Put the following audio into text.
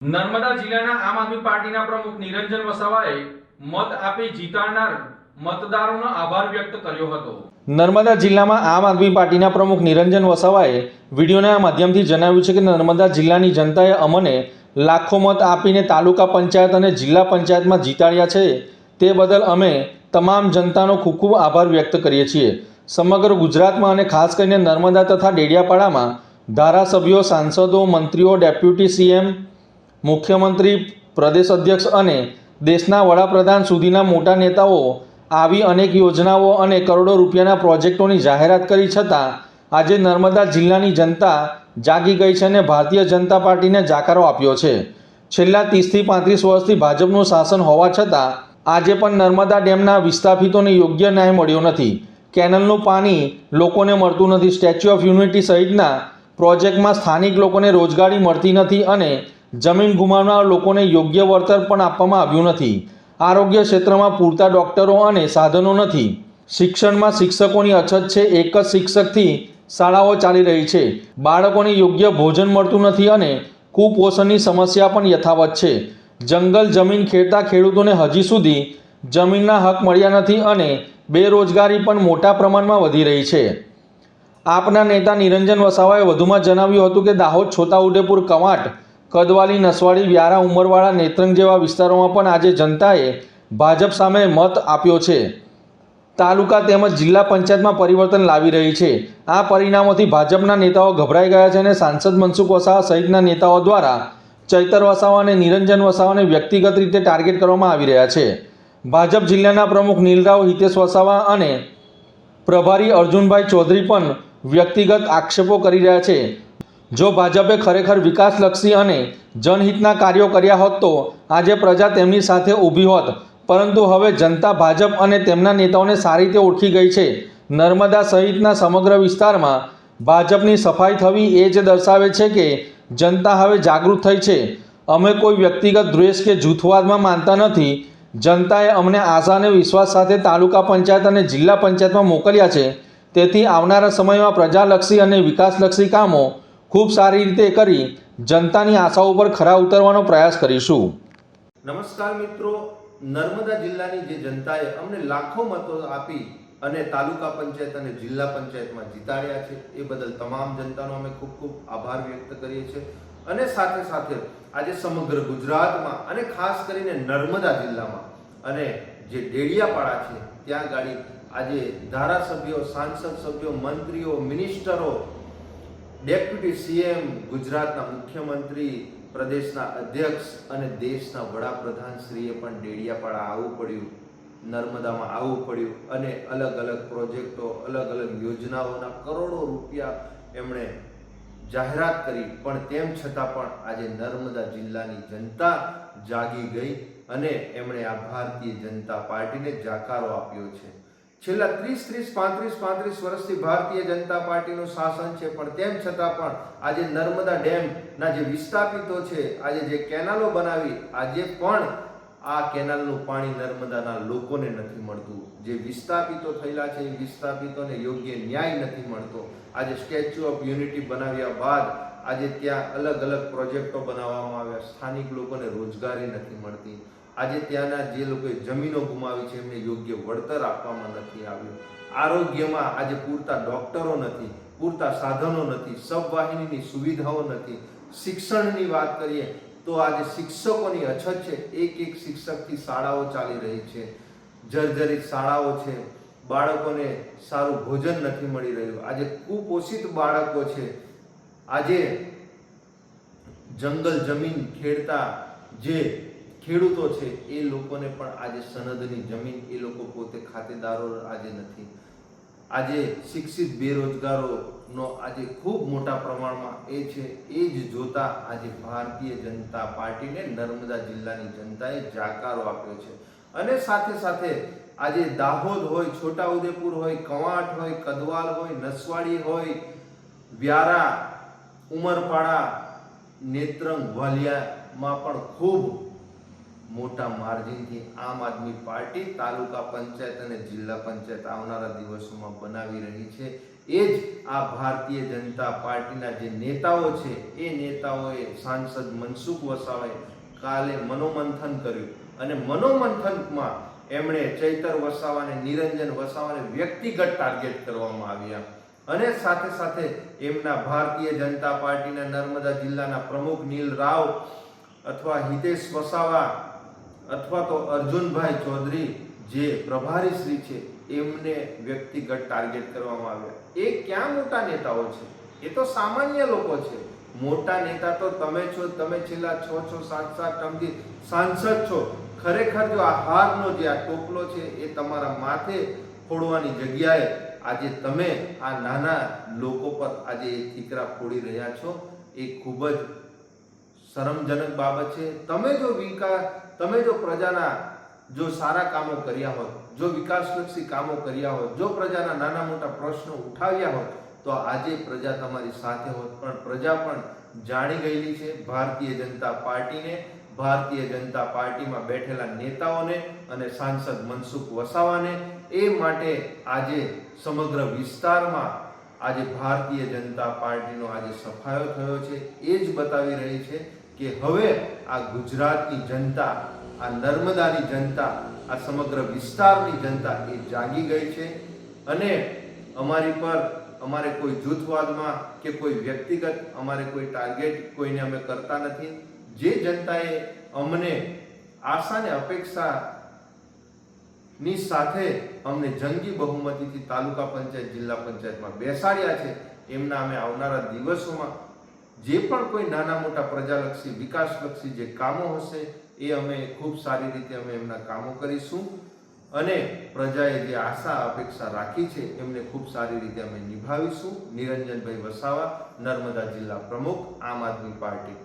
નર્મદા જિલ્લાના આમ આદમી પાર્ટીના પ્રમુખ નિરંજન વસાવાએ મત આપી જીતાડનાર મતદારોનો આભાર વ્યક્ત કર્યો હતો। નર્મદા જિલ્લામાં આમ આદમી પાર્ટીના પ્રમુખ નિરંજન વસાવાએ વિડીયોના માધ્યમથી જણાવ્યું છે કે નર્મદા જિલ્લાની જનતાએ અમને લાખો મત આપીને તાલુકા પંચાયત અને જિલ્લા પંચાયતમાં જીતાડ્યા છે, તે બદલ અમે તમામ જનતાનો ખૂબ ખૂબ આભાર વ્યક્ત કરીએ છીએ। સમગ્ર ગુજરાતમાં અને ખાસ કરીને નર્મદા તથા ડેડિયાપાડામાં ધારાસભ્યો, સાંસદો, મંત્રીઓ, ડેપ્યુટી સીએમ, મુખ્યમંત્રી, પ્રદેશ અધ્યક્ષ અને દેશના વડાપ્રધાન સુધીના મોટા નેતાઓ આવી અનેક યોજનાઓ અને કરોડો રૂપિયાના પ્રોજેક્ટોની જાહેરાત કરી છતાં આજે નર્મદા જિલ્લાની જનતા જાગી ગઈ છે અને ભારતીય જનતા પાર્ટીને જાકારો આપ્યો છે। છેલ્લા 30થી 35 વર્ષથી ભાજપનું શાસન હોવા છતાં આજે પણ નર્મદા ડેમના વિસ્થાપિતોને યોગ્ય ન્યાય મળ્યો નથી। કેનલનું પાણી લોકોને મળતું નથી, સ્ટેચ્યુ ઓફ યુનિટી સહિતના પ્રોજેક્ટમાં સ્થાનિક લોકોને રોજગારી મળતી નથી અને જમીન ગુમાવનાર લોકોને યોગ્ય વળતર પણ આપવામાં આવ્યું નથી। આરોગ્ય ક્ષેત્રમાં પૂરતા ડૉક્ટરો અને સાધનો નથી। શિક્ષણમાં શિક્ષકોની અછત છે, એક જ શિક્ષકથી શાળાઓ ચાલી રહી છે। બાળકોને યોગ્ય ભોજન મળતું નથી અને કુપોષણની સમસ્યા પણ યથાવત છે। જંગલ જમીન ખેડતા ખેડૂતોને હજી સુધી જમીનના હક મળ્યા નથી અને બેરોજગારી પણ મોટા પ્રમાણમાં વધી રહી છે। આપના નેતા નિરંજન વસાવાએ વધુમાં જણાવ્યું હતું કે દાહોદ, છોટાઉદેપુર, કવાંટ, કદવાલી, નસવાડી, વ્યારા, ઉમરવાડા, નેત્રંગ જેવા વિસ્તારોમાં પણ આજે જનતાએ ભાજપ સામે મત આપ્યો છે। તાલુકા તેમજ જિલ્લા પંચાયતમાં પરિવર્તન લાવી રહી છે। આ પરિણામોથી ભાજપના નેતાઓ ગભરાઈ ગયા છે અને સાંસદ મનસુખ વસાવા સહિતના નેતાઓ દ્વારા ચૈતર વસાવા અને નિરંજન વસાવાને વ્યક્તિગત રીતે ટાર્ગેટ કરવામાં આવી રહ્યા છે। ભાજપ જિલ્લાના પ્રમુખ નીલરાવ, હિતેશ વસાવા અને પ્રભારી અર્જુનભાઈ ચૌધરી પણ વ્યક્તિગત આક્ષેપો કરી રહ્યા છે। જો ભાજપે ખરેખર વિકાસલક્ષી અને જનહિતના કાર્યો કર્યા હોત તો આજે પ્રજા તેમની સાથે ઊભી હોત, પરંતુ હવે જનતા ભાજપ અને તેમના નેતાઓને સારી રીતે ઓળખી ગઈ છે। નર્મદા સહિતના સમગ્ર વિસ્તારમાં ભાજપની સફાઈ થવી એ જ દર્શાવે છે કે જનતા હવે જાગૃત થઈ છે। અમે કોઈ વ્યક્તિગત દ્વેષ કે જૂથવાદમાં માનતા નથી। જનતાએ અમને આશા અને વિશ્વાસ સાથે તાલુકા પંચાયત અને જિલ્લા પંચાયતમાં મોકલ્યા છે, તેથી આવનારા સમયમાં પ્રજાલક્ષી અને વિકાસલક્ષી કામો ખૂબ સારી રીતે કરી જનતાની આશાઓ પર ખરા ઉતરવાનો પ્રયાસ કરીશું। નમસ્કાર મિત્રો, નર્મદા જિલ્લાની જે જનતાએ અમને લાખો મતો આપી અને તાલુકા પંચાયત અને જિલ્લા પંચાયતમાં જીતાડ્યા છે એ બદલ તમામ જનતાનો અમે ખૂબ ખૂબ આભાર વ્યક્ત કરીએ છીએ। અને સાથે સાથે આજે સમગ્ર ગુજરાતમાં અને ખાસ કરીને નર્મદા જિલ્લામાં અને જે ડેડિયાપાડા છે ત્યાં ગાડી આજે ધારાસભ્યો, સાંસદ સભ્યો, મંત્રીઓ, મિનિસ્ટરો, ડેપ્યુટી સીએમ, ગુજરાતના મુખ્યમંત્રી, પ્રદેશના અધ્યક્ષ અને દેશના વડાપ્રધાનશ્રીએ પણ ડેડિયાપાડા આવવું પડ્યું, નર્મદામાં આવવું પડ્યું અને અલગ અલગ પ્રોજેક્ટો, અલગ અલગ યોજનાઓના કરોડો રૂપિયા એમણે જાહેરાત કરી, પણ તેમ છતાં પણ આજે નર્મદા જિલ્લાની જનતા જાગી ગઈ અને એમણે આ ભારતીય જનતા પાર્ટીને જાકારો આપ્યો છે। છેલ્લા 35 વર્ષથી ભારતીય જનતા પાર્ટીનું શાસન છે, પણ તેમ છતાં પણ આજે નર્મદા ડેમના જે વિસ્થાપિતો છે, આજે જે કેનાલો બનાવી, આજે પણ આ કેનાલનું પાણી નર્મદાના લોકોને નથી મળતું। જે વિસ્થાપિતો થયેલા છે એ વિસ્થાપિતોને યોગ્ય ન્યાય નથી મળતો। આજે સ્ટેચ્યુ ઓફ યુનિટી બનાવ્યા બાદ આજે ત્યાં અલગ અલગ પ્રોજેક્ટો બનાવવામાં આવ્યા, સ્થાનિક લોકોને રોજગારી નથી મળતી। આજે ત્યાંના જે લોકોએ જમીનો ગુમાવી છે એમને યોગ્ય વળતર આપવામાં નથી આવ્યું। આરોગ્યમાં આજે પૂરતા ડોક્ટરો નથી, પૂરતા સાધનો નથી, સબવાહિનીની સુવિધાઓ નથી। શિક્ષણની વાત કરીએ તો આજે શિક્ષકોની અછત છે, એક શિક્ષકથી શાળાઓ ચાલી રહી છે, જર્જરિત શાળાઓ છે, બાળકોને સારું ભોજન નથી મળી રહ્યું। આજે કુપોષિત બાળકો છે। આજે જંગલ જમીન ખેડતા જે ખેડૂતો છે એ લોકોને પણ આજે સનદની જમીન એ લોકો પોતે ખાતેદારો આજે નથી। આજે શિક્ષિત બેરોજગારોનો આજે ખૂબ મોટા પ્રમાણમાં એ છે। એ જ જોતા આજે ભારતીય જનતા પાર્ટીને નર્મદા જિલ્લાની જનતાએ જાકારો આપ્યો છે। અને સાથે સાથે આજે દાહોદ હોય, છોટાઉદેપુર હોય, કવાંટ હોય, કદવાલ હોય, નસવાડી હોય, વ્યારા, ઉમરપાડા, નેત્રંગ, વાલિયામાં પણ ખૂબ મોટા માર્જિનથી આમ આદમી પાર્ટી તાલુકા પંચાયત અને જિલ્લા પંચાયત આવનારા દિવસોમાં બનાવી રહી છે। એ જ આ ભારતીય જનતા પાર્ટીના જે નેતાઓ છે એ નેતાઓએ સાંસદ મનસુખ વસાવાએ કાલે મનોમંથન કર્યું અને મનોમંથનમાં એમણે ચૈતર વસાવાને, નિરંજન વસાવાને વ્યક્તિગત ટાર્ગેટ કરવામાં આવ્યા અને સાથે સાથે એમના ભારતીય જનતા પાર્ટીના નર્મદા જિલ્લાના પ્રમુખ નીલ રાવ અથવા હિતેશ વસાવા અથવા તો અર્જુનભાઈ ચૌધરી જે પ્રભારી શ્રી છે એમને વ્યક્તિગત ટાર્ગેટ કરવામાં આવ્યા. એ ક્યાં મોટા નેતાઓ છે? એ તો સામાન્ય લોકો છે. મોટા નેતા તો તમે છો. તમે છેલ્લા 6-7 ટર્મથી સાંસદ છો. ખરેખર જો આ હારનો જે આ ટોપલો છે એ તમારા માથે ફોડવાની જગ્યાએ આજે તમે આ નાના લોકો પર આજે એ ઠીકરા ફોડી રહ્યા છો, એ ખૂબ જ શરમજનક બાબત છે. તમે જો પ્રજાના જો સારા કામો કર્યા હોત, જો વિકાસલક્ષી કામો કર્યા હોત, જો પ્રજાના નાના મોટા પ્રશ્નો ઉઠાવ્યા હોત તો આજે પ્રજા તમારી સાથે હોત. પણ પ્રજા પણ જાણી ગયેલી છે ભારતીય જનતા પાર્ટીને, ભારતીય જનતા પાર્ટીમાં બેઠેલા નેતાઓને અને સાંસદ મનસુખ વસાવાને. એ માટે આજે સમગ્ર વિસ્તારમાં આજે ભારતીય જનતા પાર્ટીનો આજે સફાયો થયો છે. એ જ બતાવી રહી છે કે હવે આ ગુજરાતની જનતા, આ નર્મદાની જનતા, આ સમગ્ર વિસ્તારની જનતા એ જાગી ગઈ છે અને અમારી પર અમારે કોઈ જૂથવાદમાં કે કોઈ વ્યક્તિગત અમારે કોઈ ટાર્ગેટ કોઈને અમે કરતા નથી. જે જનતાએ અમને આશા ને અપેક્ષાની સાથે અમને જંગી બહુમતીથી તાલુકા પંચાયત, જિલ્લા પંચાયતમાં બેસાડ્યા છે, એમના અમે આવનારા દિવસોમાં જે પણ કોઈ નાના મોટા પ્રજાલક્ષી, વિકાસલક્ષી જે કામો હશે એ અમે ખૂબ સારી રીતે અમે એમના કામો કરીશું અને પ્રજાએ જે આશા અપેક્ષા રાખી છે એમને ખૂબ સારી રીતે અમે નિભાવીશું. નિરંજનભાઈ વસાવા, નર્મદા જિલ્લા પ્રમુખ, આમ આદમી પાર્ટી.